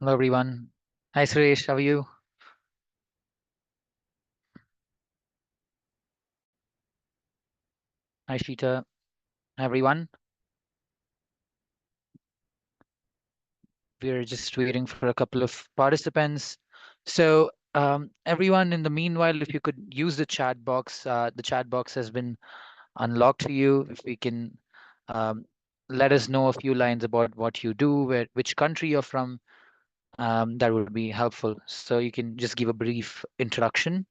Hello, everyone. Hi, Suresh. How are you? Hi, Sheeta. Everyone. We're just waiting for a couple of participants. So, everyone, in the meanwhile, if you could use the chat box has been unlocked for you. If we can um, let us know a few lines about what you do, which country you're from, that would be helpful. So you can just give a brief introduction,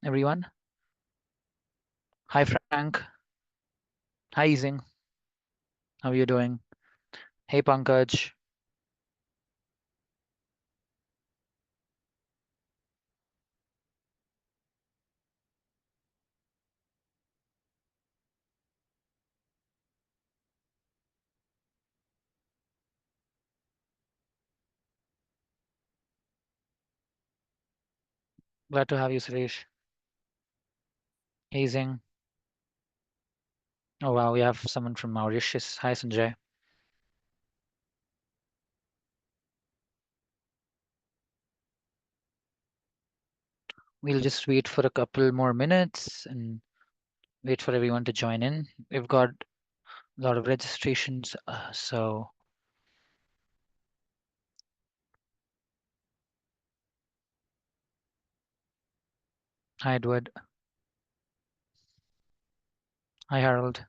everyone. Hi, Frank. Hi, Yizing. How are you doing? Hey, Pankaj. Glad to have you, Suresh. Hey, Yizing. Oh wow, we have someone from Mauritius. Hi, Sanjay. We'll just wait for a couple more minutes and wait for everyone to join in. We've got a lot of registrations, so hi, Edward. Hi, Harold.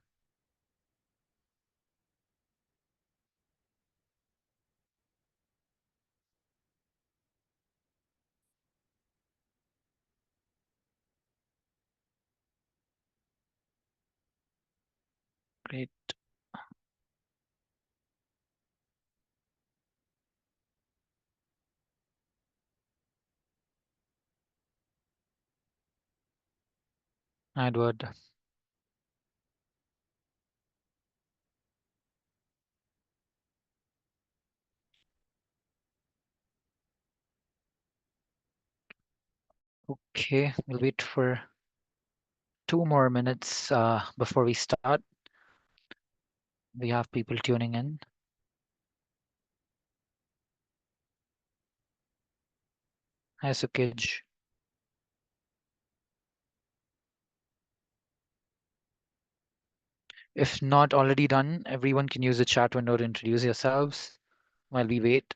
Great. Hi, Edward. Okay, we'll wait for 2 more minutes before we start. We have people tuning in. Hi, Sukij. If not already done, everyone can use the chat window to introduce yourselves while we wait.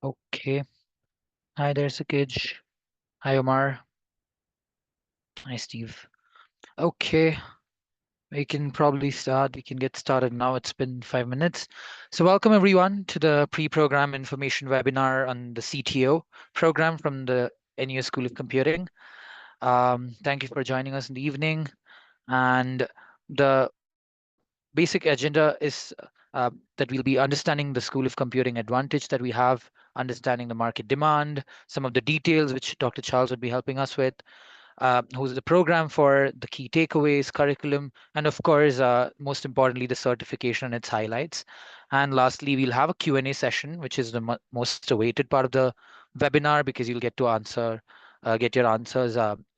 Okay. Hi there, Sukij. Hi, Omar. Hi, Steve. Okay, we can probably start. We can get started now. It's been 5 minutes. So welcome everyone to the pre-program information webinar on the CTO program from the NUS School of Computing. Thank you for joining us in the evening. And the basic agenda is that we'll be understanding the School of Computing advantage that we have, understanding the market demand, some of the details which Dr. Charles would be helping us with, who's the program for, the key takeaways, curriculum, and of course, most importantly, the certification and its highlights. And lastly, we'll have a Q&A session, which is the most awaited part of the webinar because you'll get to get your answers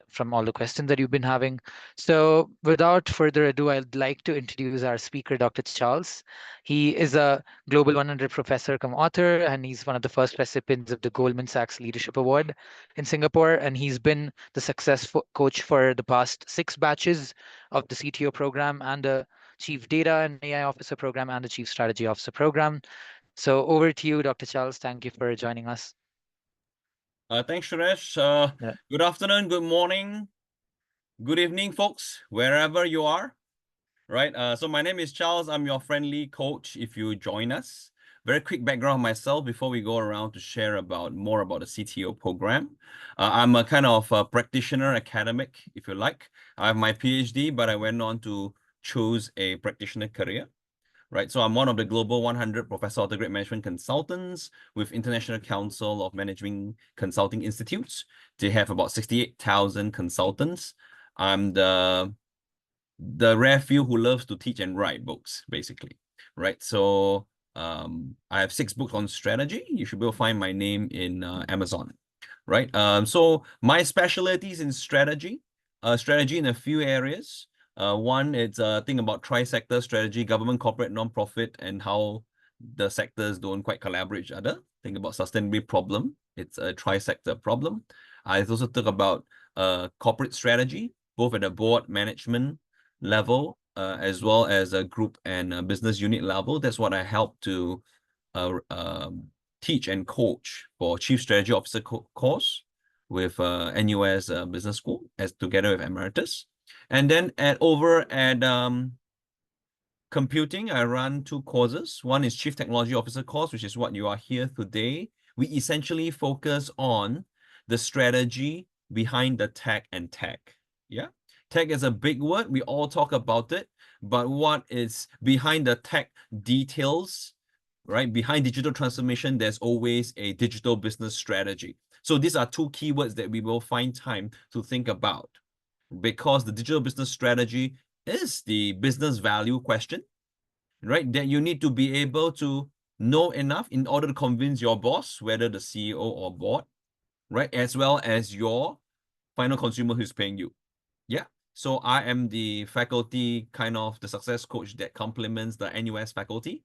from all the questions that you've been having. So without further ado, I'd like to introduce our speaker, Dr. Charles. He is a Global 100 professor come author, and he's one of the first recipients of the Goldman Sachs Leadership Award in Singapore, and he's been the successful coach for the past 6 batches of the CTO program and the Chief Data and AI Officer program and the Chief Strategy Officer program. So over to you, Dr. Charles. Thank you for joining us. Thanks, Suresh. Yeah. Good afternoon, good morning, good evening, folks, wherever you are. Right. So my name is Charles. I'm your friendly coach if you join us. very quick background of myself before we go around to share more about the CTO program. I'm a kind of a practitioner academic, if you like. I have my PhD, but I went on to choose a practitioner career. Right, so I'm one of the Global 100 Professor of Great Management Consultants with International Council of Managing Consulting Institutes. They have about 68,000 consultants. I'm the rare few who loves to teach and write books, basically. Right, so I have 6 books on strategy. You should be able to find my name in Amazon. Right, so my specialty is in strategy in a few areas. One, it's a thing about tri-sector strategy, government, corporate, non-profit, and how the sectors don't quite collaborate each other. Think about sustainability problem. It's a tri-sector problem. I also talk about corporate strategy, both at the board management level, as well as a group and business unit level. That's what I help to teach and coach for Chief Strategy Officer course with NUS Business School together with Emeritus. And then over at computing, I run 2 courses. One is Chief Technology Officer course, which is what you are here today. We essentially focus on the strategy behind the tech and tech. Yeah, tech is a big word. We all talk about it, but what is behind the tech details, right? Behind digital transformation, there's always a digital business strategy. So these are 2 keywords that we will find time to think about, because the digital business strategy is the business value question, right? That you need to be able to know enough in order to convince your boss, whether the CEO or board, right? As well as your final consumer who's paying you. Yeah. So I am the faculty, kind of the success coach that complements the NUS faculty,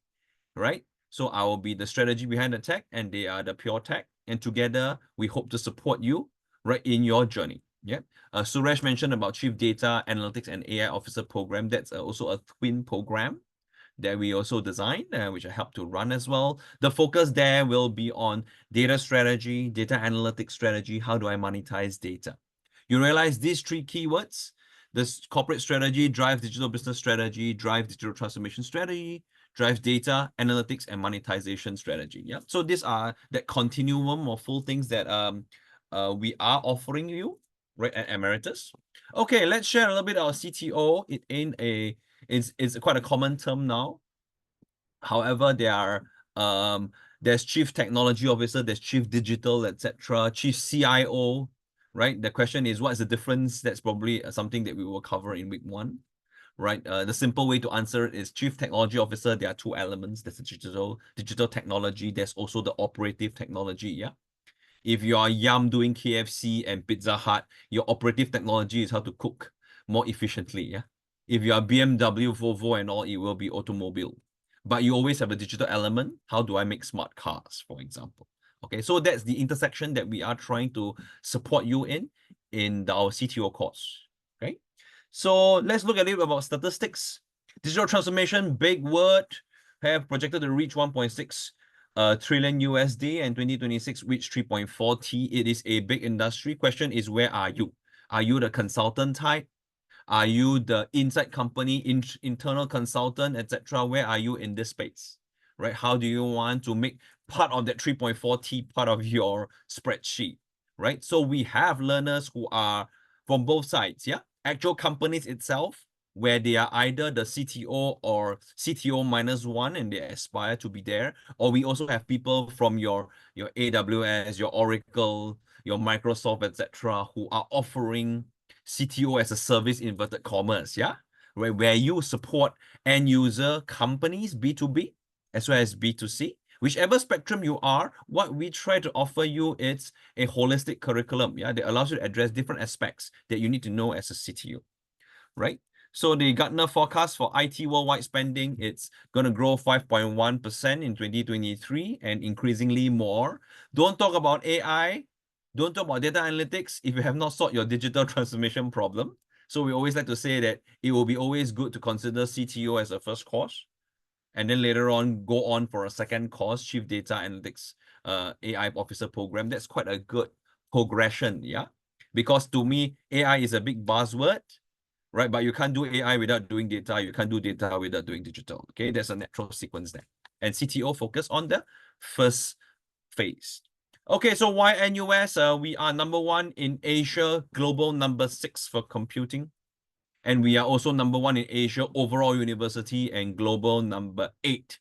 right? So I will be the strategy behind the tech, and they are the pure tech. And together, we hope to support you, right, in your journey. Yeah. Suresh mentioned about Chief Data Analytics and AI Officer program. That's also a twin program that we also designed, which I help to run as well. The focus there will be on data strategy, data analytics strategy. How do I monetize data? You realize these 3 keywords: this corporate strategy drives digital business strategy, drives digital transformation strategy, drives data analytics and monetization strategy. Yeah. So these are that continuum of full things that we are offering you, right, at Emeritus. Okay, let's share a little bit about CTO. It ain't a it's quite a common term now. However, there's Chief Technology Officer, there's Chief Digital, etc., Chief CIO, right? The question is, what is the difference? That's probably something that we will cover in week 1, right? The simple way to answer it is Chief Technology Officer. There are 2 elements. There's the digital technology. There's also the operative technology, yeah? If you are Yum doing KFC and Pizza Hut, your operative technology is how to cook more efficiently, yeah? If you are BMW, Volvo and all, it will be automobile. But you always have a digital element. How do I make smart cars, for example? Okay, so that's the intersection that we are trying to support you in our CTO course, okay? So let's look a little about statistics. Digital transformation, big word, have projected to reach 1.6 trillion USD, and 2026 reach 3.4 T. It is a big industry. Question is, where are you? Are you the consultant type? Are you the inside company, internal consultant, etc.? Where are you in this space, right? How do you want to make part of that 3.4 T part of your spreadsheet, right? So we have learners who are from both sides, yeah? Actual companies itself, where they are either the CTO or CTO -1 and they aspire to be there. Or we also have people from your AWS, your Oracle, your Microsoft, etc., who are offering CTO as a service, inverted commas, yeah? Where you support end user companies, B2B, as well as B2C. Whichever spectrum you are, what we try to offer you is a holistic curriculum, yeah, that allows you to address different aspects that you need to know as a CTO, right? So the Gartner forecast for IT worldwide spending, it's going to grow 5.1% in 2023 and increasingly more. Don't talk about AI. Don't talk about data analytics if you have not solved your digital transformation problem. So we always like to say that it will be always good to consider CTO as a first course, and then later on go on for a second course, Chief Data Analytics AI Officer program. That's quite a good progression, yeah? Because to me, AI is a big buzzword, right? But you can't do AI without doing data. You can't do data without doing digital, okay? There's a natural sequence there. and CTO focus on the first phase. Okay, so why NUS? We are #1 in Asia, global #6 for computing. And we are also #1 in Asia overall university and global #8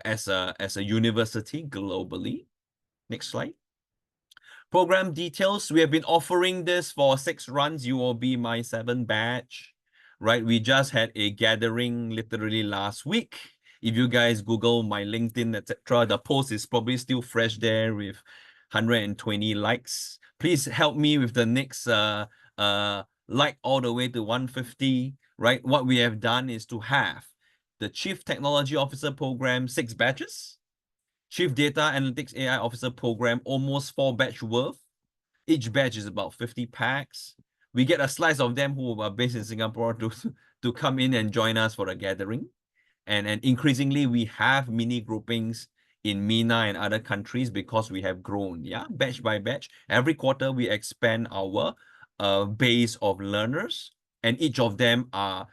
as a university globally. Next slide. Program details. We have been offering this for 6 runs. You will be my 7th batch, right? We just had a gathering literally last week. If you guys Google my LinkedIn, etc., the post is probably still fresh there with 120 likes. Please help me with the next like all the way to 150, right? What we have done is to have the Chief Technology Officer program 6 batches, Chief Data Analytics AI Officer program almost 4 batch worth. Each batch is about 50 packs. We get a slice of them who are based in Singapore to come in and join us for a gathering. And increasingly, we have mini groupings in MENA and other countries because we have grown, yeah, batch by batch. Every quarter, we expand our base of learners, and each of them are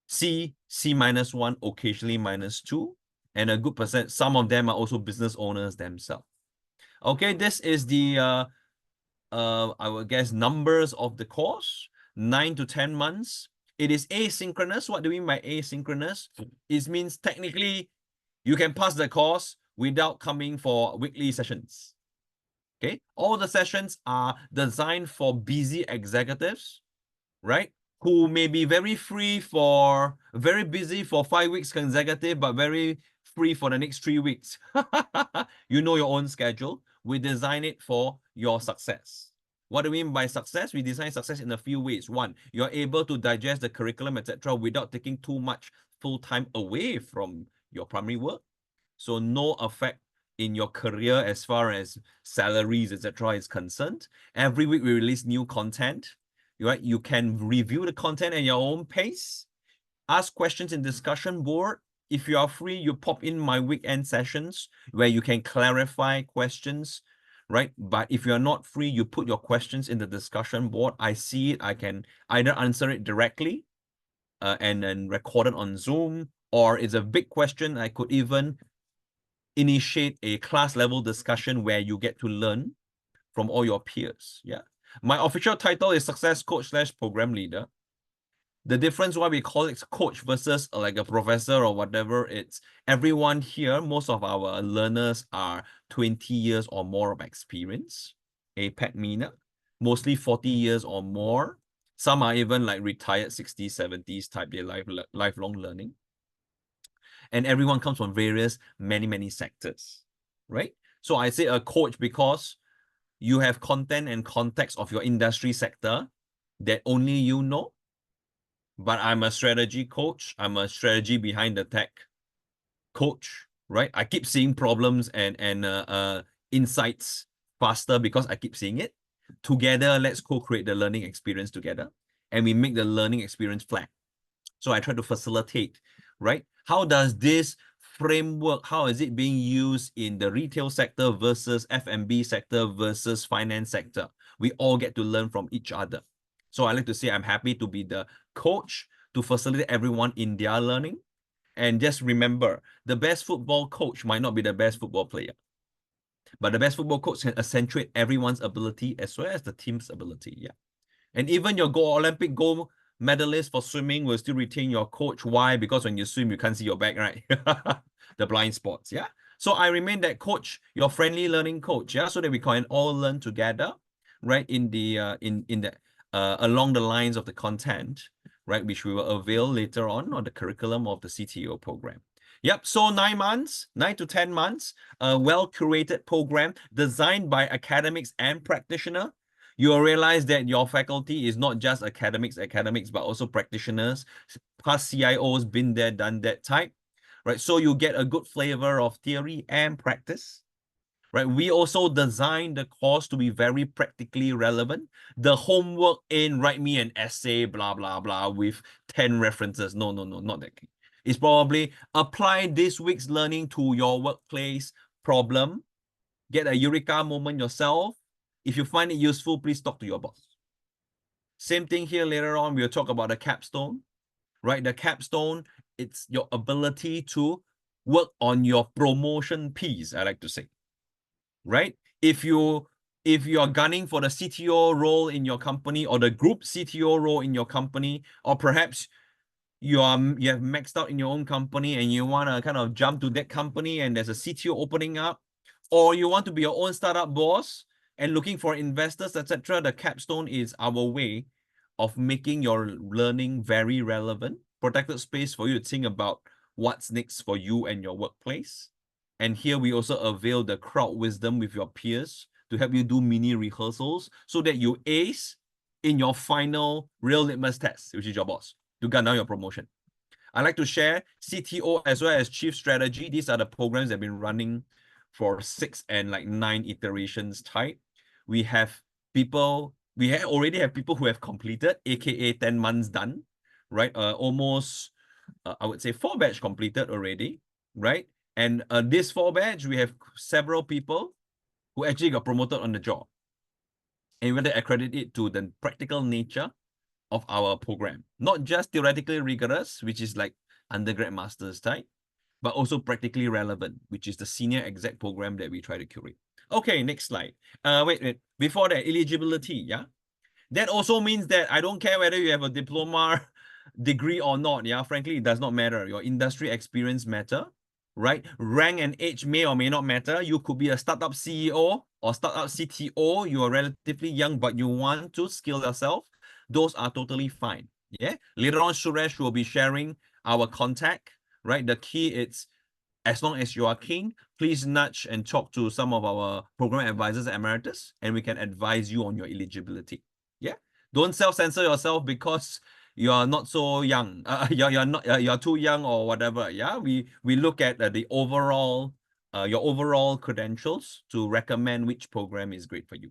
C, C-1, occasionally -2, and a good percent. Some of them are also business owners themselves. Okay, this is the I would guess numbers of the course, 9 to 10 months. It is asynchronous. What do we mean by asynchronous? It means technically you can pass the course without coming for weekly sessions. Okay, all the sessions are designed for busy executives, right? Who may be very busy for 5 weeks consecutive, but very free for the next 3 weeks. You know your own schedule. We design it for your success. What do we mean by success? We design success in a few ways. 1, you're able to digest the curriculum, etc., without taking too much full time away from your primary work. So no effect in your career as far as salaries, etc., is concerned. Every week we release new content. Right? You can review the content at your own pace. Ask questions in discussion board. If you are free, you pop in my weekend sessions where you can clarify questions, right? But if you're not free, you put your questions in the discussion board. I see it. I can either answer it directly and then record it on Zoom, or it's a big question. I could even initiate a class level discussion where you get to learn from all your peers. Yeah. My official title is Success Coach / Program Leader. The difference why we call it coach versus like a professor or whatever, it's everyone here, most of our learners are 20 years or more of experience, APAC MENA, mostly 40 years or more. Some are even like retired 60s, 70s type, their lifelong learning. And everyone comes from various, many sectors, right? So I say a coach because you have content and context of your industry sector that only you know. But I'm a strategy coach. I'm a strategy behind the tech coach, right? I keep seeing problems and insights faster because I keep seeing it. Together, let's co-create the learning experience together. And we make the learning experience flat. So I try to facilitate, right? How does this framework, how is it being used in the retail sector versus F&B sector versus finance sector? We all get to learn from each other. So I like to say I'm happy to be the coach to facilitate everyone in their learning. And just remember, the best football coach might not be the best football player, but the best football coach can accentuate everyone's ability as well as the team's ability. Yeah. And even your Olympic gold medalist for swimming will still retain your coach. Why? Because when you swim, you can't see your back, right? The blind spots. Yeah. So I remain that coach, your friendly learning coach. Yeah. So that we can all learn together, right? In the along the lines of the content, right? Which we will avail later on the curriculum of the CTO program. Yep. So 9 months, 9 to 10 months, a well-curated program designed by academics and practitioner. You'll realize that your faculty is not just academics, but also practitioners, past CIOs, been there, done that type, right? So you get a good flavor of theory and practice, right? We also design the course to be very practically relevant. The homework in write me an essay, blah, blah, blah, with 10 references. No, not that. It's probably apply this week's learning to your workplace problem, get a eureka moment yourself. If you find it useful, please talk to your boss. Same thing here later on, we'll talk about the capstone, right? The capstone, it's your ability to work on your promotion piece, I like to say, right? If you are gunning for the CTO role in your company or the group CTO role in your company, or perhaps you have maxed out in your own company and you want to kind of jump to that company and there's a CTO opening up, or you want to be your own startup boss and looking for investors, etc., the Capstone is our way of making your learning very relevant, protected space for you to think about what's next for you and your workplace. And here we also avail the crowd wisdom with your peers to help you do mini rehearsals so that you ace in your final real litmus test, which is your boss, to gun down your promotion. I like to share CTO as well as Chief Strategy. These are the programs that have been running for 6 and 9 iterations type. We have people, already have people who have completed, aka 10 months done, right? Almost, I would say 4 batch completed already, right? And this 4 batch, we have several people who actually got promoted on the job. And we want to accredit it to the practical nature of our program, not just theoretically rigorous, which is like undergrad master's type, but also practically relevant, which is the senior exec program that we try to curate. Okay, next slide. Wait. Before that, eligibility, yeah? That also means that I don't care whether you have a diploma degree or not, yeah? Frankly, it does not matter. Your industry experience matter, right? Rank and age may or may not matter. You could be a startup CEO or startup CTO. You are relatively young, but you want to skill yourself. Those are totally fine, yeah? Later on, Suresh will be sharing our contact, right? The key is, as long as you are keen, please nudge and talk to some of our program advisors at Emeritus, and we can advise you on your eligibility. Yeah, don't self-censor yourself because you are not so young. You're too young or whatever. Yeah, we look at the overall, your overall credentials to recommend which program is great for you.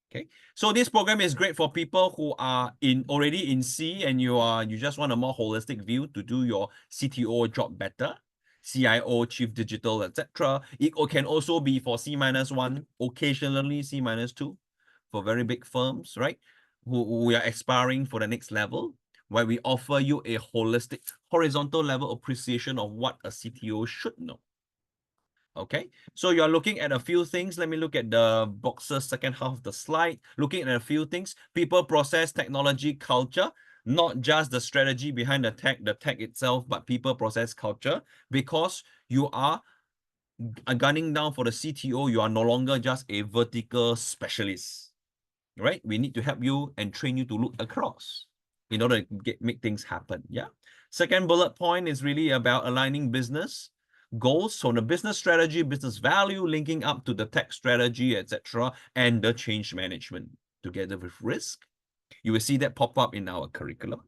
Okay, so this program is great for people who are already in C and you just want a more holistic view to do your CTO job better. CIO, Chief Digital, etc. It can also be for C-1, occasionally C-2 for very big firms, right? Who are aspiring for the next level, where we offer you a holistic, horizontal level appreciation of what a CTO should know. Okay, so you're looking at a few things. Let me look at the boxes, second half of the slide. Looking at a few things: people, process, technology, culture. Not just the strategy behind the tech itself, but people, process, culture. Because you are gunning down for the CTO, you are no longer just a vertical specialist, right? We need to help you and train you to look across in order to make things happen. Yeah. Second bullet point is really about aligning business goals, so the business strategy, business value, linking up to the tech strategy, etc., and the change management together with risk. You will see that pop up in our curriculum.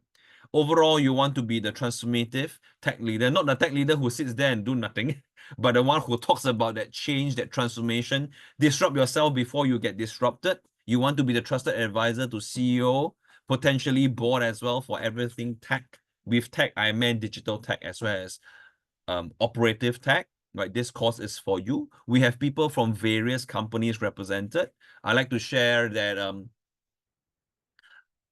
Overall, you want to be the transformative tech leader, not the tech leader who sits there and do nothing, but the one who talks about that change, that transformation. Disrupt yourself before you get disrupted. You want to be the trusted advisor to CEO, potentially board as well for everything tech. With tech, I meant digital tech as well as operative tech, right? This course is for you. We have people from various companies represented. I like to share that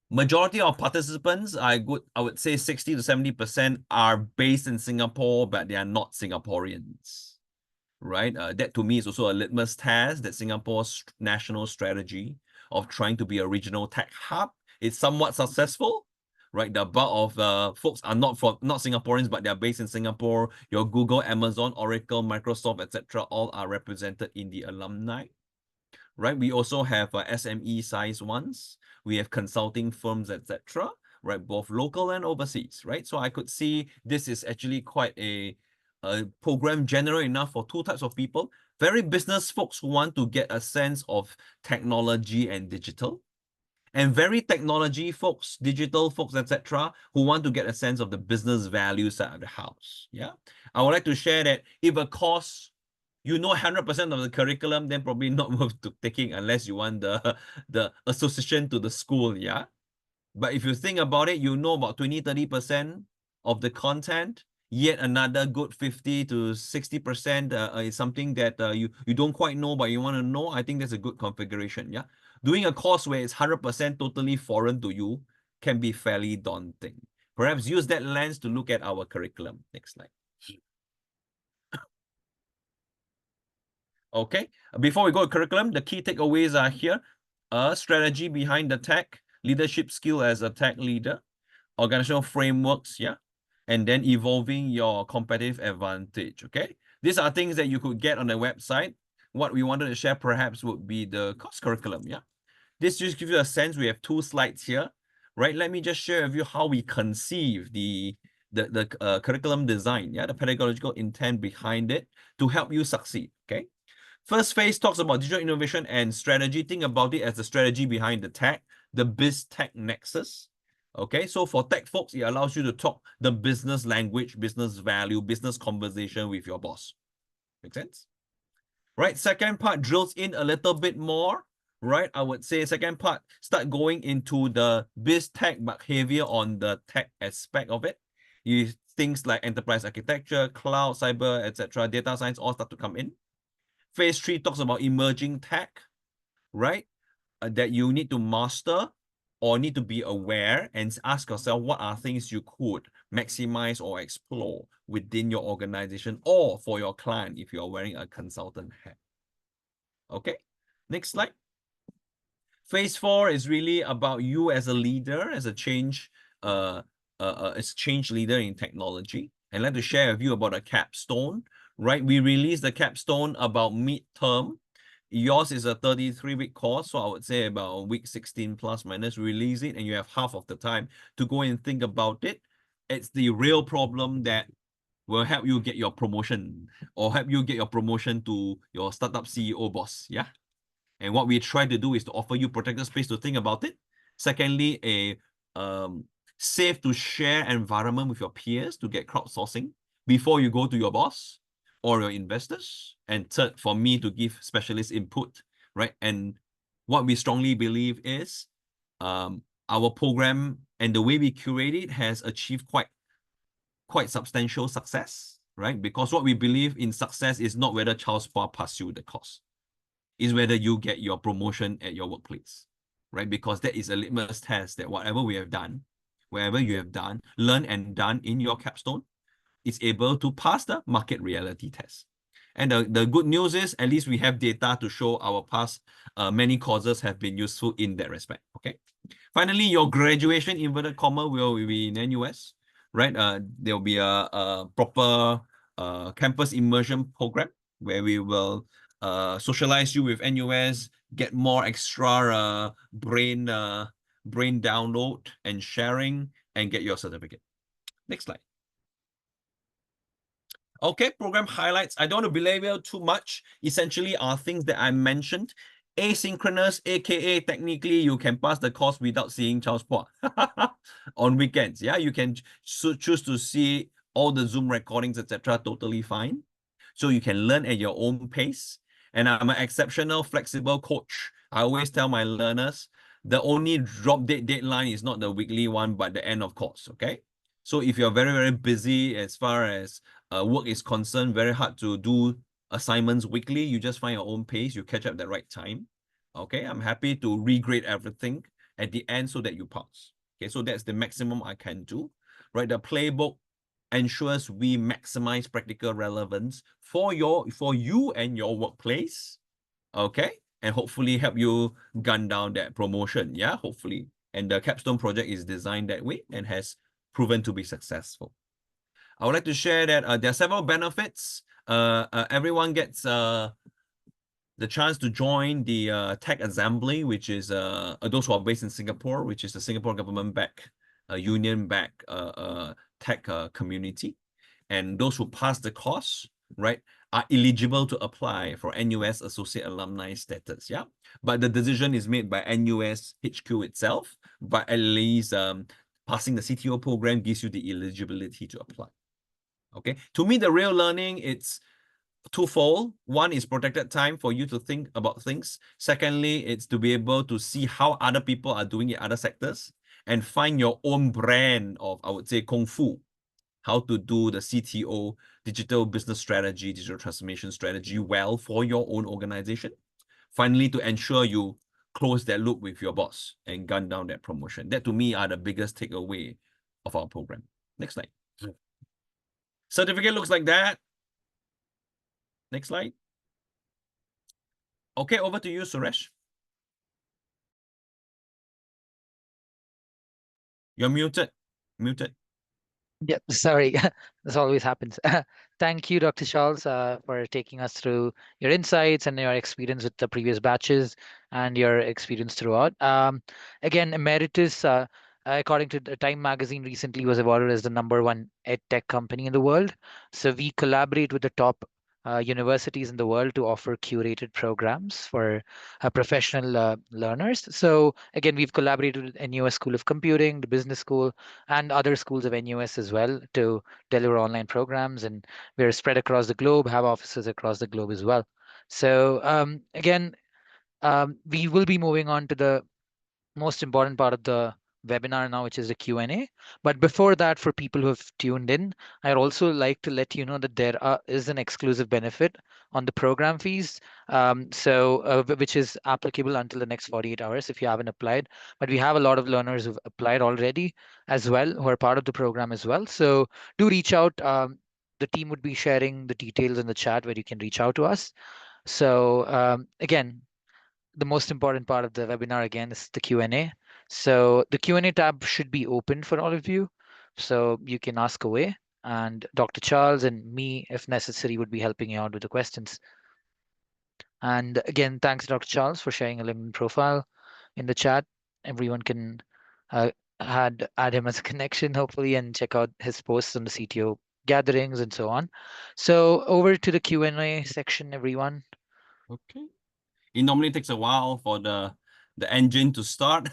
majority of participants, I would say 60 to 70% are based in Singapore, but they are not Singaporeans, right? That to me is also a litmus test that Singapore's national strategy of trying to be a regional tech hub is somewhat successful, right? The bulk of folks are not Singaporeans, but they're based in Singapore. Your Google, Amazon, Oracle, Microsoft, etc., all are represented in the alumni, right? We also have SME size ones. We have consulting firms, etc., right? Both local and overseas, right? So I could see this is actually quite a program general enough for 2 types of people. Very business folks who want to get a sense of technology and digital, and very technology folks, digital folks, etc., who want to get a sense of the business value side of the house. Yeah, I would like to share that if a course, you know 100% of the curriculum, then probably not worth taking unless you want the association to the school. Yeah, but if you think about it, you know about 20-30% of the content, yet another good 50 to 60% is something that you don't quite know, but you want to know. I think that's a good configuration. Yeah, doing a course where it's 100% totally foreign to you can be fairly daunting. Perhaps use that lens to look at our curriculum. Next slide. Okay, before we go to curriculum, the key takeaways are here. Strategy behind the tech, leadership skill as a tech leader, organizational frameworks, yeah, and then evolving your competitive advantage, okay? These are things that you could get on the website. What we wanted to share perhaps would be the course curriculum, yeah? This just gives you a sense. We have 2 slides here, right? Let me just share with you how we conceive the curriculum design, yeah, the pedagogical intent behind it to help you succeed, okay? First phase talks about digital innovation and strategy. Think about it as the strategy behind the tech, the biz-tech nexus. Okay, so for tech folks, it allows you to talk the business language, business value, business conversation with your boss. Make sense? Right, second part drills in a little bit more, right? I would say second part, start going into the biz-tech, but heavier on the tech aspect of it. Things like enterprise architecture, cloud, cyber, etc., data science all start to come in. Phase 3 talks about emerging tech, right? That you need to master or need to be aware and ask yourself what are things you could maximize or explore within your organization or for your client if you're wearing a consultant hat. Okay, next slide. Phase 4 is really about you as a leader, as a change leader in technology. And I'd like to share with you about a capstone, right? We released the capstone about midterm. Yours is a 33-week course, so I would say about week 16 plus minus, release it, and you have half of the time to go and think about it. It's the real problem that will help you get your promotion or help you get your promotion to your startup CEO boss, yeah? And what we try to do is to offer you protected space to think about it. Secondly, a safe to share environment with your peers to get crowdsourcing before you go to your boss or your investors. And third, for me to give specialist input, right? And what we strongly believe is our program and the way we curate it has achieved quite substantial success, right? Because what we believe in success is not whether Charles Phua pass you the course, is whether you get your promotion at your workplace, right? Because that is a litmus test that whatever we have done, wherever you have done, learned and done in your capstone, is able to pass the market reality test. And the good news is, at least we have data to show our past many courses have been useful in that respect, okay? Finally, your graduation, inverted comma, will be in NUS, right? There will be a proper campus immersion program where we will socialize you with NUS, get more extra brain download and sharing, and get your certificate. Next slide. Okay, program highlights. I don't want to belabor too much. Essentially are things that I mentioned. Asynchronous, aka technically you can pass the course without seeing Charles Phua on weekends. Yeah, you can choose to see all the Zoom recordings, etc. Totally fine. So you can learn at your own pace. And I'm an exceptional, flexible coach. I always tell my learners, the only drop date deadline is not the weekly one, but the end of course, okay? So if you're very, very busy as far as work is concerned, very hard to do assignments weekly, you just find your own pace, you catch up at the right time, okay? I'm happy to regrade everything at the end so that you pass. Okay, so that's the maximum I can do, right? The playbook ensures we maximize practical relevance for you and your workplace, okay, and hopefully help you gun down that promotion, yeah, hopefully. And the capstone project is designed that way and has proven to be successful. I would like to share that there are several benefits. Everyone gets the chance to join the Tech Assembly, which is those who are based in Singapore, which is the Singapore government-backed, union-backed tech community. And those who pass the course, right, are eligible to apply for NUS Associate Alumni status, yeah? But the decision is made by NUS HQ itself, but at least passing the CTO program gives you the eligibility to apply, okay? To me, the real learning, it's twofold. One is protected time for you to think about things. Secondly, it's to be able to see how other people are doing in other sectors and find your own brand of, I would say, Kung Fu, how to do the CTO, digital business strategy, digital transformation strategy well for your own organization. Finally, to ensure you close that loop with your boss and gun down that promotion. That to me are the biggest takeaway of our program. Next slide. Certificate looks like that. Next slide. Okay, over to you, Suresh. You're muted. Muted. Yep, sorry. This always happens. Thank you, Dr. Charles, for taking us through your insights and your experience with the previous batches and your experience throughout. Again, Emeritus, according to the Time magazine, recently was awarded as the #1 ed tech company in the world. So we collaborate with the top universities in the world to offer curated programs for professional learners. So again, we've collaborated with NUS School of Computing, the Business School, and other schools of NUS as well to deliver online programs. And we're spread across the globe, have offices across the globe as well. So again, we will be moving on to the most important part of the webinar now, which is the Q&A. But before that, for people who have tuned in, I'd also like to let you know that is an exclusive benefit on the program fees, which is applicable until the next 48 hours if you haven't applied. But we have a lot of learners who've applied already as well, who are part of the program as well. So do reach out. The team would be sharing the details in the chat where you can reach out to us. So again, the most important part of the webinar again is the Q&A. So the Q&A tab should be open for all of you. So you can ask away and Dr. Charles and me, if necessary, would be helping you out with the questions. And again, thanks, Dr. Charles, for sharing a LinkedIn profile in the chat. Everyone can uh, add him as a connection, hopefully, and check out his posts on the CTO gatherings and so on. So over to the Q&A section, everyone. Okay. It normally takes a while for the engine to start.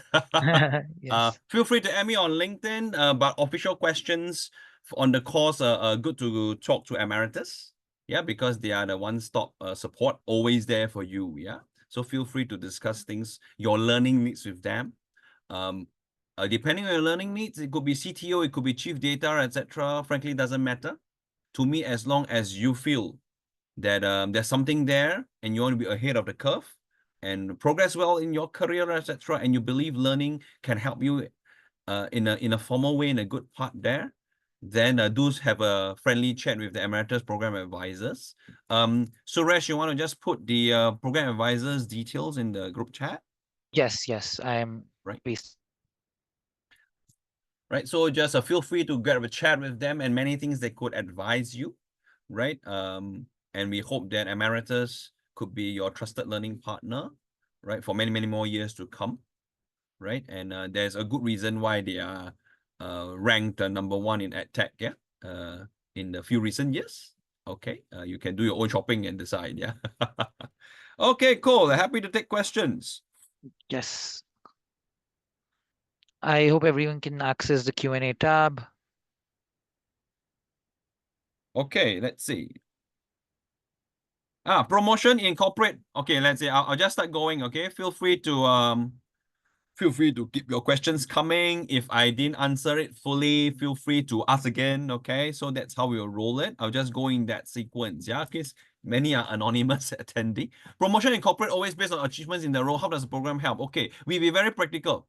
Yes. Feel free to add me on LinkedIn, but official questions on the course are good to talk to Emeritus. Yeah, because they are the one-stop support, always there for you. Yeah, so feel free to discuss things, your learning needs with them. Depending on your learning needs, it could be CTO, it could be chief data, etc. Frankly, it doesn't matter to me as long as you feel that there's something there and you want to be ahead of the curve and progress well in your career, etc. And you believe learning can help you in a formal way, in a good part there, then do have a friendly chat with the Emeritus program advisors. Suresh, you want to just put the program advisors details in the group chat? Yes, I am. Right. Please. Right. So just feel free to get a chat with them and many things they could advise you. Right. And we hope that Emeritus could be your trusted learning partner, right, for many, many more years to come. Right. And there's a good reason why they are ranked #1 in EdTech, yeah, in the few recent years. Okay. You can do your own shopping and decide. Yeah. Okay, cool. Happy to take questions. Yes. I hope everyone can access the Q&A tab. Okay, let's see. Promotion in corporate. Okay, let's say I'll just start going. Okay, feel free to keep your questions coming. If I didn't answer it fully, feel free to ask again. Okay, so that's how we'll roll it. I'll just go in that sequence. Yeah, because many are anonymous attending. Promotion in corporate always based on achievements in the role. How does the program help? Okay, we be very practical.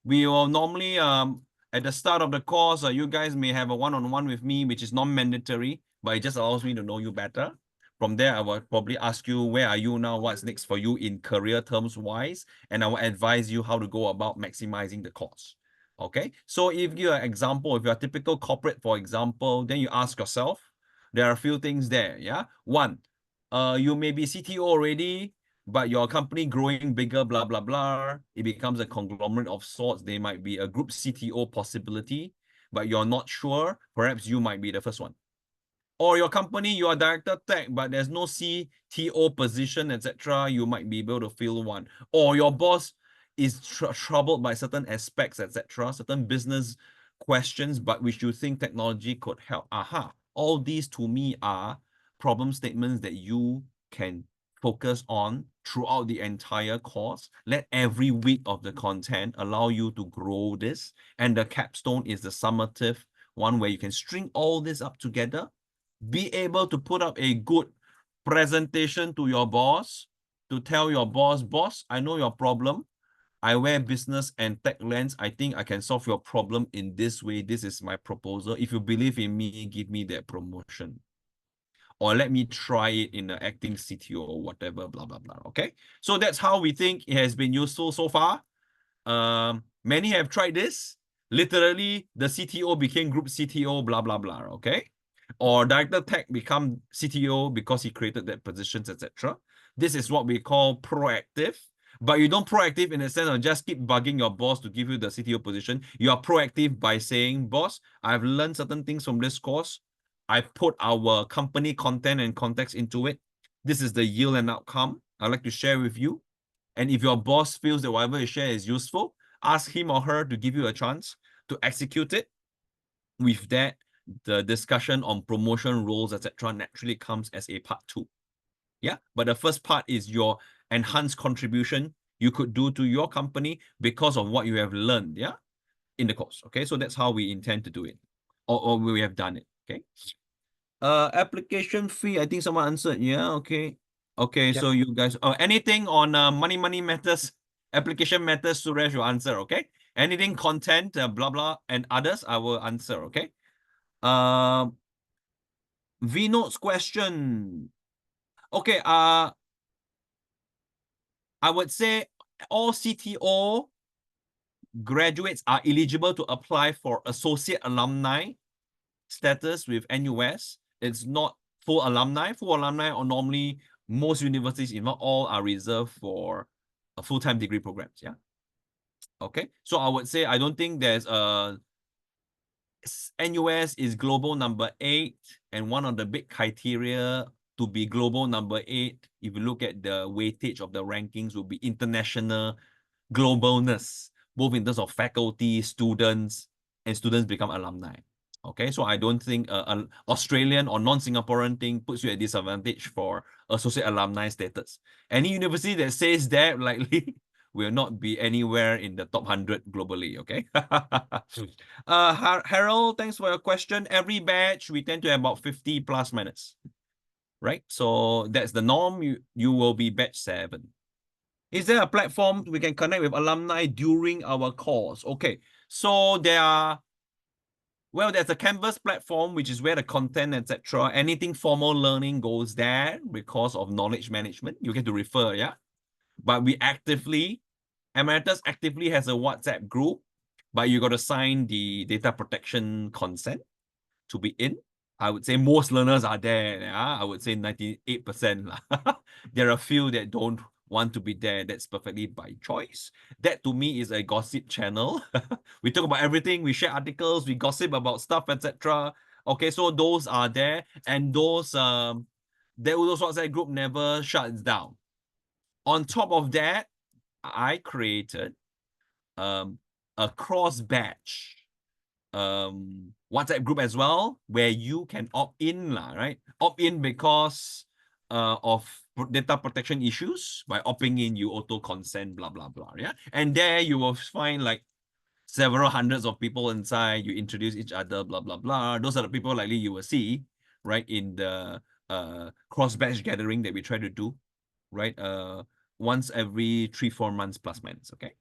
We will normally at the start of the course, you guys may have a one-on-one with me, which is non-mandatory, but it just allows me to know you better. From there, I will probably ask you, where are you now? What's next for you in career terms wise? And I will advise you how to go about maximizing the course. Okay. So if you're an example, if you're a typical corporate, for example, then you ask yourself, there are a few things there. Yeah. One, you may be CTO already, but your company growing bigger, blah, blah, blah. It becomes a conglomerate of sorts. They might be a group CTO possibility, but you're not sure. Perhaps you might be the first one. Or your company, you are director tech, but there's no CTO position, etc. You might be able to fill one. Or your boss is troubled by certain aspects, etc., certain business questions, but which you think technology could help. All these to me are problem statements that you can focus on throughout the entire course. Let every week of the content allow you to grow this. And the capstone is the summative one where you can string all this up together, be able to put up a good presentation to your boss, to tell your boss, I know your problem. I wear business and tech lens. I think I can solve your problem in this way. This is my proposal. If you believe in me, give me that promotion. or let me try it in the acting CTO or whatever, blah, blah, blah. Okay. So that's how we think it has been useful so far. Many have tried this. Literally, the CTO became group CTO, blah, blah, blah. Okay. Or director tech become CTO because he created that positions, etc. This is what we call proactive. But you don't proactive in the sense of just keep bugging your boss to give you the CTO position. You are proactive by saying, boss, I've learned certain things from this course. I put our company content and context into it. This is the yield and outcome I'd like to share with you. And if your boss feels that whatever you share is useful, ask him or her to give you a chance to execute it. With that, the discussion on promotion roles, etc., naturally comes as a part 2. Yeah, but the first part is your enhanced contribution you could do to your company because of what you have learned, yeah, in the course. Okay, so that's how we intend to do it, or we have done it. Okay. Application fee, I think someone answered. Yeah, okay. Okay, Yep. so you guys, anything on money matters, application matters, Suresh will answer, okay? Anything content, blah, blah, and others, I will answer, okay? V-Note's question. Okay, I would say all CTO graduates are eligible to apply for associate alumni status with NUS. It's not full alumni. Full alumni are normally most universities, if not all, are reserved for full-time degree programs. Yeah. Okay. So I would say I don't think there's a NUS is global number 8, and one of the big criteria to be global number 8, if you look at the weightage of the rankings, will be international globalness, both in terms of faculty, students, and students become alumni. Okay, so I don't think an Australian or non-Singaporean thing puts you at disadvantage for associate alumni status. Any university that says that likely will not be anywhere in the top 100 globally, okay? Harold, thanks for your question. Every batch, we tend to have about 50 plus minus, right? So that's the norm. You will be batch 7. Is there a platform we can connect with alumni during our course? Okay, so there's a Canvas platform, which is where the content, etc., anything formal learning goes there because of knowledge management. You get to refer, yeah? But Emeritus actively has a WhatsApp group, but you got to sign the data protection consent to be in. I would say most learners are there. Yeah? I would say 98%. There are a few that don't want to be there. That's perfectly by choice. That to me is a gossip channel. We talk about everything. We share articles. We gossip about stuff, etc. Okay, so those are there, and those WhatsApp group never shuts down. On top of that, I created a cross-batch WhatsApp group as well, where you can opt in, right? Opt in because of data protection issues. By opting in, you auto consent, blah, blah, blah. Yeah. And there you will find like several hundreds of people inside. You introduce each other, blah, blah, blah. Those are the people likely you will see, right, in the cross-batch gathering that we try to do, right? Once every 3-4 months plus minus, okay?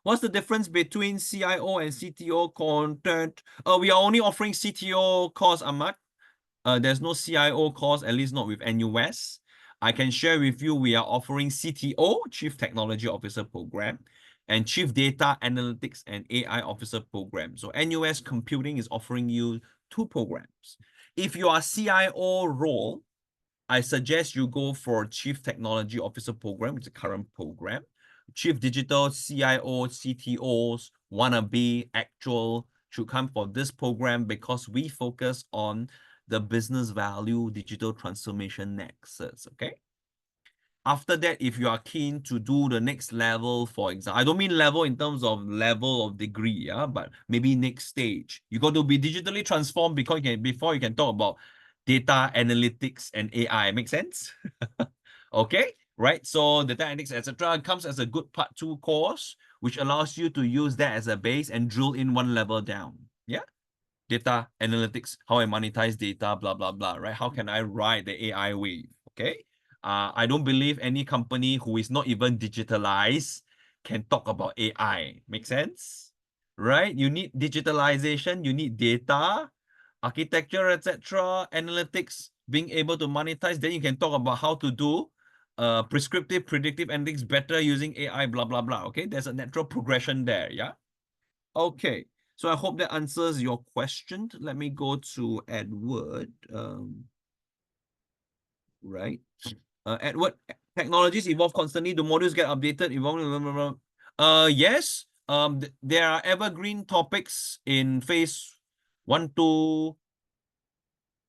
What's the difference between CIO and CTO content? We are only offering CTO course, Ahmad. There's no CIO course, at least not with NUS. I can share with you, we are offering CTO, Chief Technology Officer Program, and Chief Data Analytics and AI Officer Program. So NUS Computing is offering you 2 programs. If you are CIO role, I suggest you go for Chief Technology Officer Program, which is the current program. Chief Digital, CIO, CTOs, wannabe, actual, should come for this program because we focus on the business value digital transformation nexus, okay? After that, if you are keen to do the next level, for example, I don't mean level in terms of level of degree, yeah, but maybe next stage. You got to be digitally transformed before you can talk about data analytics and AI. Make sense? Okay, right? So data analytics, etc., comes as a good part 2 course, which allows you to use that as a base and drill in one level down. Yeah. Data analytics, how I monetize data, blah, blah, blah, right? How can I ride the AI wave? Okay. I don't believe any company who is not even digitalized can talk about AI. Make sense? Right? You need digitalization, you need data. architecture, etc., analytics, being able to monetize. Then you can talk about how to do prescriptive, predictive analytics better using AI, blah, blah, blah. Okay, there's a natural progression there, yeah? Okay, so I hope that answers your question. Let me go to Edward. Right. Edward, technologies evolve constantly. The modules get updated, evolve. Yes. There are evergreen topics in phase 1 to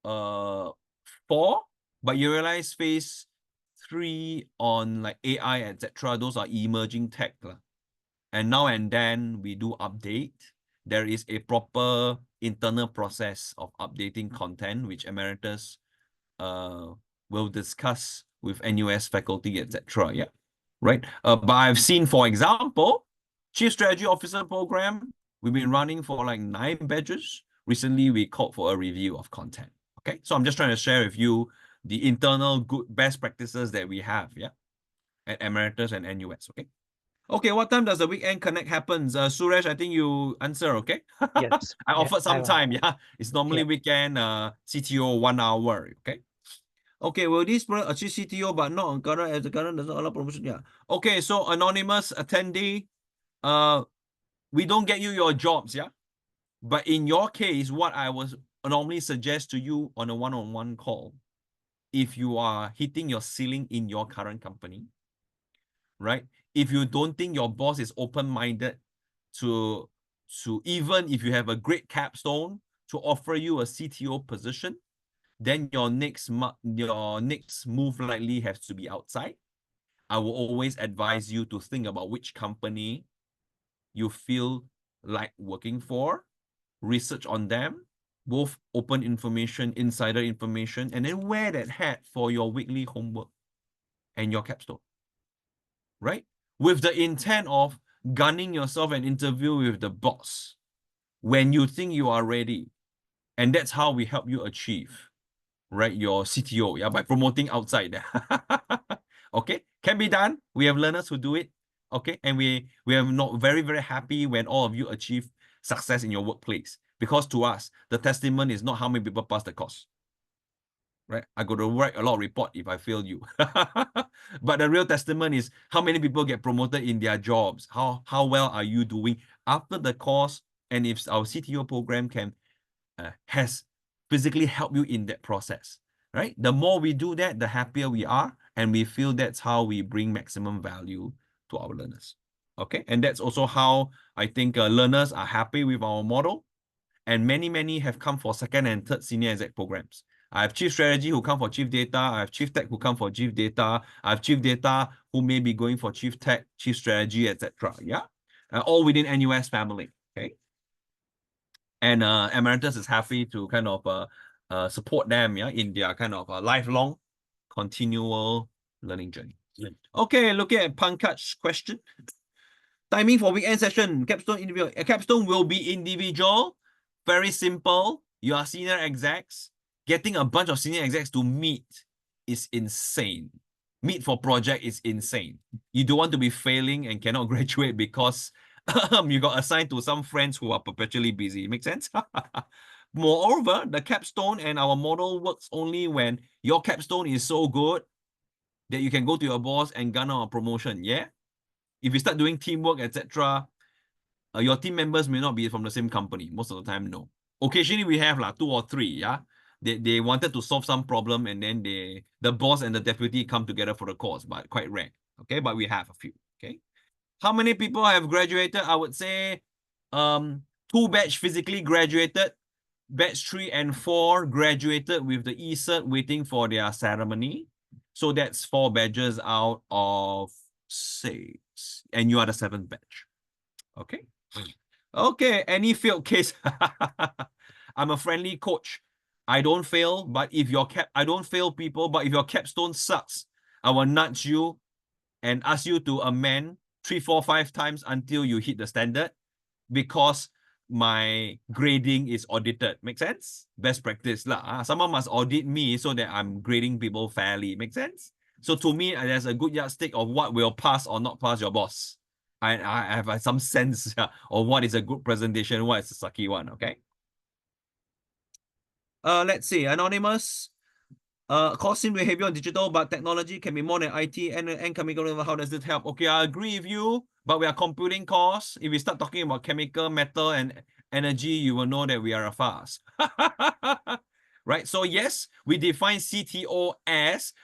4, but you realize phase 3 on like AI, etc. Those are emerging tech. And now and then we do update. There is a proper internal process of updating content, which Emeritus will discuss with NUS faculty, etc. Yeah, right. But I've seen, for example, Chief Strategy Officer program. We've been running for like 9 batches. Recently, we called for a review of content. Okay, so I'm just trying to share with you the internal good best practices that we have. Yeah, at Emeritus and NUS. Okay. Okay, what time does the weekend connect happens? Suresh, I think you answer, okay? Yes. I Yeah. offered some time, yeah. It's normally Yeah. weekend, CTO 1 hour, okay? Okay, will this product achieve CTO but not on current as the current doesn't allow promotion? Yeah. Okay, so anonymous attendee, we don't get you your jobs, yeah? But in your case, what I was normally suggest to you on a one-on-one call, if you are hitting your ceiling in your current company, right? If you don't think your boss is open-minded to even if you have a great capstone to offer you a CTO position, then your next move likely has to be outside. I will always advise you to think about which company you feel like working for, research on them, both open information, insider information, and then wear that hat for your weekly homework and your capstone, right? With the intent of gunning yourself an interview with the boss when you think you are ready. And that's how we help you achieve, right, your CTO, yeah, by promoting outside. Okay, can be done. We have learners who do it. Okay, and we are not very, very happy when all of you achieve success in your workplace, because to us, the testament is not how many people pass the course. Right, I got to write a lot of report if I fail you. But the real testament is how many people get promoted in their jobs. How well are you doing after the course? And if our CTO program can has physically helped you in that process, right? The more we do that, the happier we are, and we feel that's how we bring maximum value to our learners. Okay, and that's also how I think learners are happy with our model, and many have come for second and third senior exec programs. I have chief strategy who come for chief data. I have chief tech who come for chief data. I have chief data who may be going for chief tech, chief strategy, etc. Yeah, all within NUS family. Okay, and Emeritus is happy to kind of support them, yeah, in their kind of lifelong, continual learning journey. Okay, looking at Pankaj's question. Timing for weekend session, capstone individual. Capstone will be individual. Very simple. You are senior execs. Getting a bunch of senior execs to meet is insane. Meet for project is insane. You don't want to be failing and cannot graduate because you got assigned to some friends who are perpetually busy. Make sense? Moreover, the capstone and our model works only when your capstone is so good that you can go to your boss and garner a promotion. Yeah. If you start doing teamwork, etc., your team members may not be from the same company. Most of the time, no. Occasionally, we have like 2 or 3. Yeah, they wanted to solve some problem, and then the boss and the deputy come together for the course, but quite rare. Okay, but we have a few. Okay, how many people have graduated? I would say, 2 batch physically graduated. Batch 3 and 4 graduated with the e-cert waiting for their ceremony. So that's 4 badges out of 6, and you are the 7th batch. Okay. Okay, any failed case? I'm a friendly coach. I don't fail, but if your I don't fail people, but if your capstone sucks, I will nudge you and ask you to amend 3, 4, 5 times until you hit the standard, because my grading is audited. Make sense? Best practice lah. Someone must audit me so that I'm grading people fairly. Make sense? So to me, there's a good yardstick of what will pass or not pass your boss. I have some sense of what is a good presentation, what is a sucky one. Okay. Let's see, anonymous. Cost in behavior on digital, but technology can be more than IT and chemical. How does it help? Okay, I agree with you, but we are computing costs. If we start talking about chemical, metal, and energy, you will know that we are a fast. Right? So yes, we define CTO as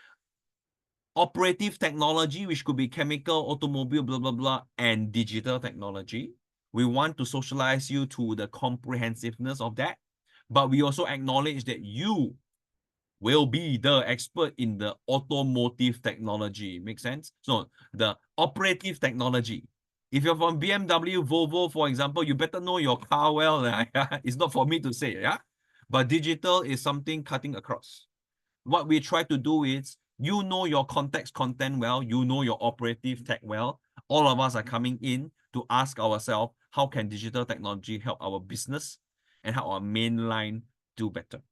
operative technology, which could be chemical, automobile, blah, blah, blah, and digital technology. We want to socialize you to the comprehensiveness of that, but we also acknowledge that you will be the expert in the automotive technology. Make sense? So the operative technology. If you're from BMW, Volvo, for example, you better know your car well. It's not for me to say, yeah? But digital is something cutting across. What we try to do is, you know your context content well, you know your operative tech well. All of us are coming in to ask ourselves, how can digital technology help our business and help our main line do better?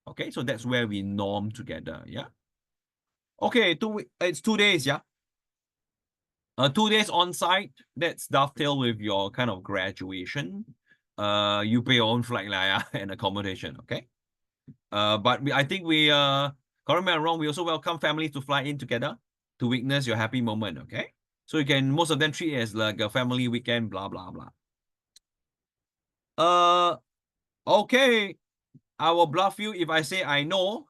Okay, so that's where we norm together, yeah? Okay, it's 2 days, yeah? 2 days on site, that's dovetail with your kind of graduation. You pay your own flight yeah, and accommodation, okay? But I think correct me if I'm wrong, we also welcome families to fly in together to witness your happy moment, okay? So you can, most of them treat it as like a family weekend, blah, blah, blah. Okay, I will bluff you if I say I know,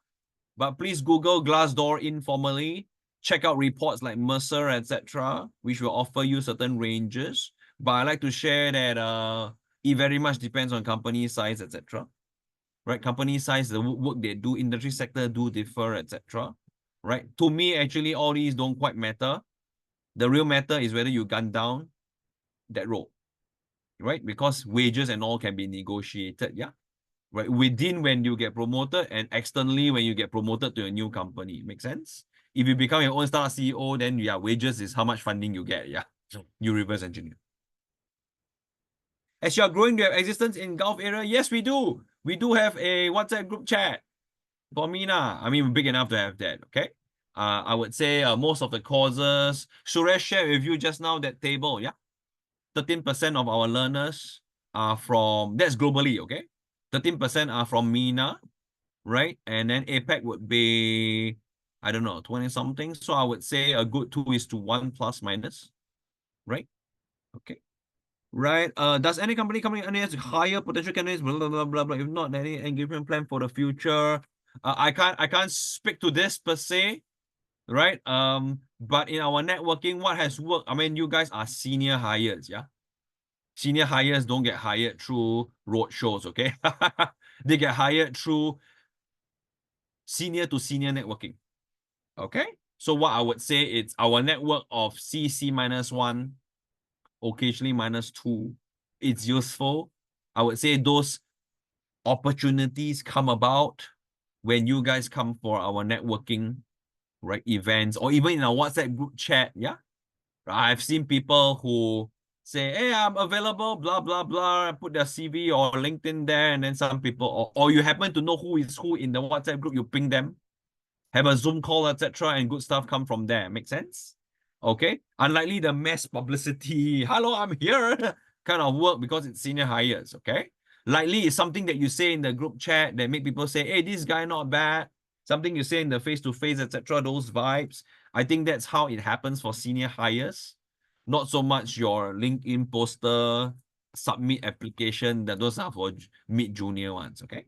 but please Google Glassdoor informally, check out reports like Mercer, etc., which will offer you certain ranges. But I like to share that it very much depends on company size, etc. Right? Company size, the work they do, industry sector do differ, etc. Right? To me, actually, all these don't quite matter. The real matter is whether you gun down that role, right? Because wages and all can be negotiated, yeah? Right? Within when you get promoted and externally when you get promoted to a new company. Make sense? If you become your own startup CEO, then yeah, wages is how much funding you get, yeah? You reverse engineer. As you are growing your existence in Gulf area, yes, we do. We do have a WhatsApp group chat. For me, I mean, we're big enough to have that, okay? I would say most of the courses, Suresh shared with you just now that table, yeah? 13% of our learners are from, that's globally, okay? 13% are from MENA, right? And then APAC would be, I don't know, 20 something. So I would say a good 2:1 plus minus, right? Okay. Right. Does any company coming in NUS hire potential candidates? Blah, blah, blah, blah, blah. If not, any engagement plan for the future? I can't speak to this per se, right? But in our networking, what has worked? I mean, you guys are senior hires, yeah. Senior hires don't get hired through road shows, okay? They get hired through senior to senior networking, okay? So what I would say, it's our network of CC-1, occasionally -2. It's useful. I would say those opportunities come about when you guys come for our networking, right, events, or even in our WhatsApp group chat, yeah? I've seen people who say, hey, I'm available, blah, blah, blah, put their CV or LinkedIn there, and then some people, or you happen to know who is who in the WhatsApp group, you ping them, have a Zoom call, etc., and good stuff come from there. Make sense? Okay? Unlikely the mass publicity, hello, I'm here, kind of work because it's senior hires, okay? Likely is something that you say in the group chat that make people say, hey, this guy not bad. Something you say in the face-to-face, etc., those vibes. I think that's how it happens for senior hires. Not so much your LinkedIn poster, submit application, that those are for mid-junior ones, okay?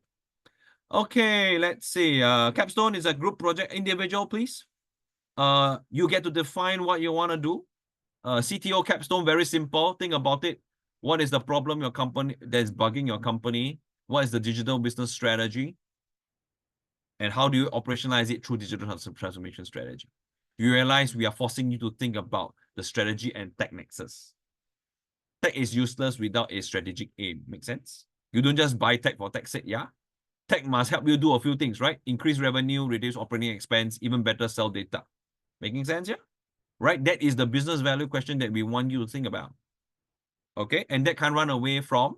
Okay, let's see. Capstone is a group project. Individual, please. You get to define what you want to do. CTO Capstone, very simple. Think about it. What is the problem your company that's bugging your company? What is the digital business strategy? And how do you operationalize it through digital transformation strategy? You realize we are forcing you to think about the strategy and tech nexus. Tech is useless without a strategic aim. Make sense? You don't just buy tech for tech's sake, yeah? Tech must help you do a few things, right? Increase revenue, reduce operating expense, even better sell data. Making sense here? Right? That is the business value question that we want you to think about. Okay? And that can run away from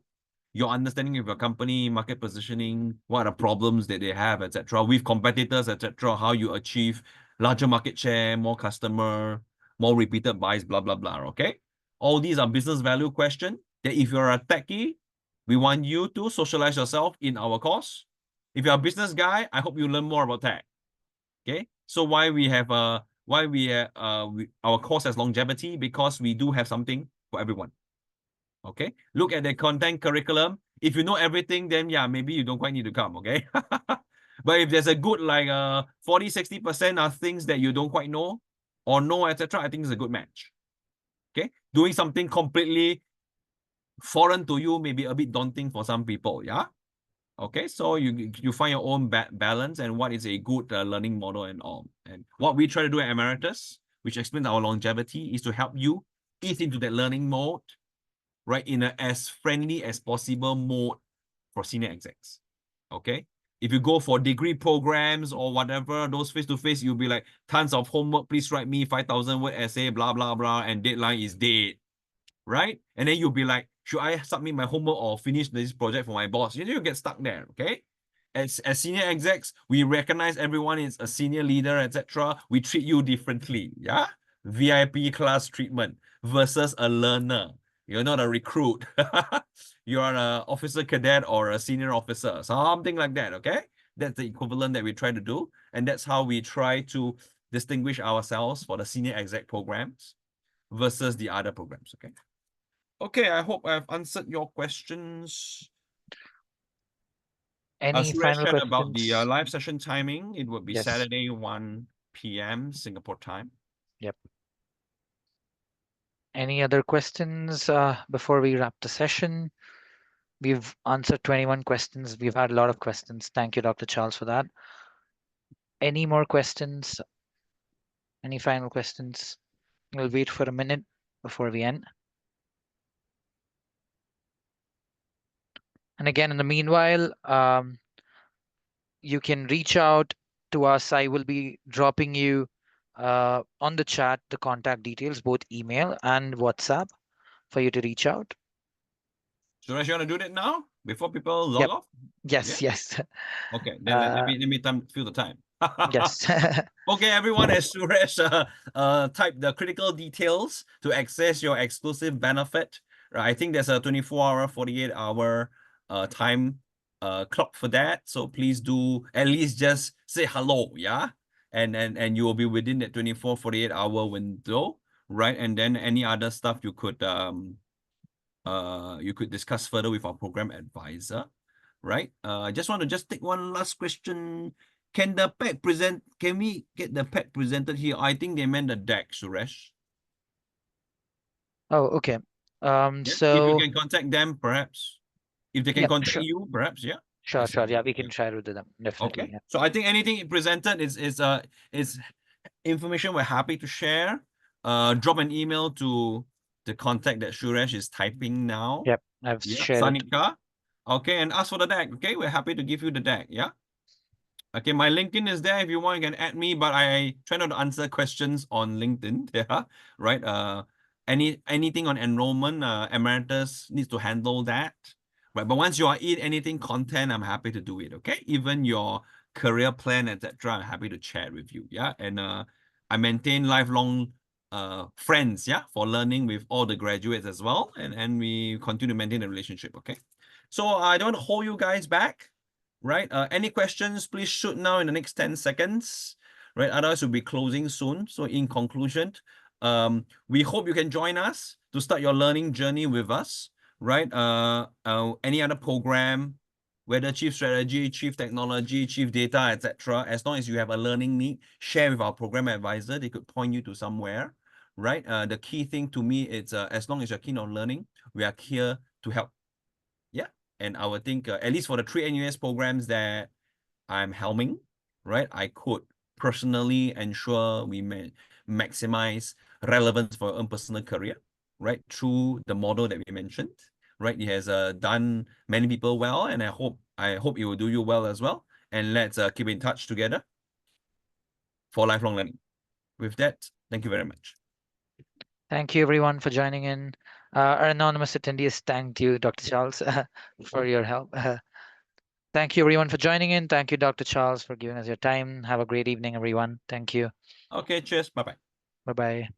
your understanding of your company, market positioning, what are the problems that they have, etc., with competitors, etc., how you achieve larger market share, more customer, more repeated buys, blah, blah, blah. Okay? All these are business value questions that if you're a techie, we want you to socialize yourself in our course, If you're a business guy, I hope you learn more about tech. Okay, so why we have our course has longevity, because we do have something for everyone. Okay, look at the content curriculum. If you know everything, then yeah, maybe you don't quite need to come. Okay, but if there's a good 40-60% are things that you don't quite know or know, etc., I think it's a good match. Okay, doing something completely foreign to you may be a bit daunting for some people. Yeah. Okay, so you find your own balance and what is a good learning model and all. And what we try to do at Emeritus, which explains our longevity, is to help you ease into that learning mode, right, in a as friendly as possible mode for senior execs. Okay, if you go for degree programs or whatever, those face-to-face, you'll be like, tons of homework, please write me 5,000 word essay, blah, blah, blah, and deadline is dead, right? And then you'll be like, should I submit my homework or finish this project for my boss? You get stuck there, okay? As senior execs, we recognize everyone is a senior leader, etc. We treat you differently, yeah? VIP class treatment versus a learner. You're not a recruit. You're an officer cadet or a senior officer, something like that, okay? That's the equivalent that we try to do. And that's how we try to distinguish ourselves for the senior exec programs versus the other programs, okay? Okay, I hope I've answered your questions. Any Suresh final shared about the questions? live session timing. It would be Yes. Saturday, 1 p.m. Singapore time. Yep. Any other questions before we wrap the session? We've answered 21 questions. We've had a lot of questions. Thank you, Dr. Charles, for that. Any more questions? Any final questions? We'll wait for a minute before we end. And again, in the meanwhile, you can reach out to us. I will be dropping you on the chat the contact details, both email and WhatsApp, for you to reach out. Suresh, you want to do that now before people log Yep. off? Yes. Yeah. Yes. Okay. Then let me fill the time. Yes. Okay, everyone, as Suresh type the critical details to access your exclusive benefit. Right, I think there's a 24-hour, 48-hour time clock for that. So please do at least just say hello, yeah? And you will be within that 24, 48-hour window, right? And then any other stuff you could discuss further with our program advisor, right? I just want to take one last question. Can we get the pack presented here? I think they meant the deck, Suresh. Oh, okay. Yeah. If you So can contact them, perhaps. If they can yeah, contact sure. you, perhaps, yeah. Sure, sure. Yeah, we can share with them. Okay. Definitely. Yeah. So I think anything presented is information we're happy to share. Drop an email to the contact that Suresh is typing now. Yep. I've Yeah, shared it. Sanika. Okay, and ask for the deck. Okay, we're happy to give you the deck. Yeah. Okay, my LinkedIn is there. If you want, you can add me, but I try not to answer questions on LinkedIn. Yeah, right. Anything on enrollment, Emeritus needs to handle that. Right, but once you are in anything content, I'm happy to do it. Okay, even your career plan, etc., I'm happy to chat with you. Yeah, and I maintain lifelong friends. Yeah, for learning with all the graduates as well, and we continue to maintain the relationship. Okay, so I don't hold you guys back. Right? Any questions, please shoot now in the next 10 seconds. Right? Otherwise, we'll be closing soon. So in conclusion, we hope you can join us to start your learning journey with us. Right? Any other program, whether chief strategy, chief technology, chief data, etc. As long as you have a learning need, share with our program advisor. They could point you to somewhere. Right? The key thing to me is as long as you're keen on learning, we are here to help. Yeah. And I would think, at least for the 3 NUS programs that I'm helming, right, I could personally ensure we may maximize relevance for your own personal career, right, through the model that we mentioned, right? It has done many people well, and I hope it will do you well as well. And let's keep in touch together for lifelong learning. With that, thank you very much. Thank you, everyone, for joining in. Our anonymous attendees thanked you, Dr. Charles, for your help. Thank you, everyone, for joining in. Thank you, Dr. Charles, for giving us your time. Have a great evening, everyone. Thank you. Okay, cheers. Bye-bye. Bye-bye.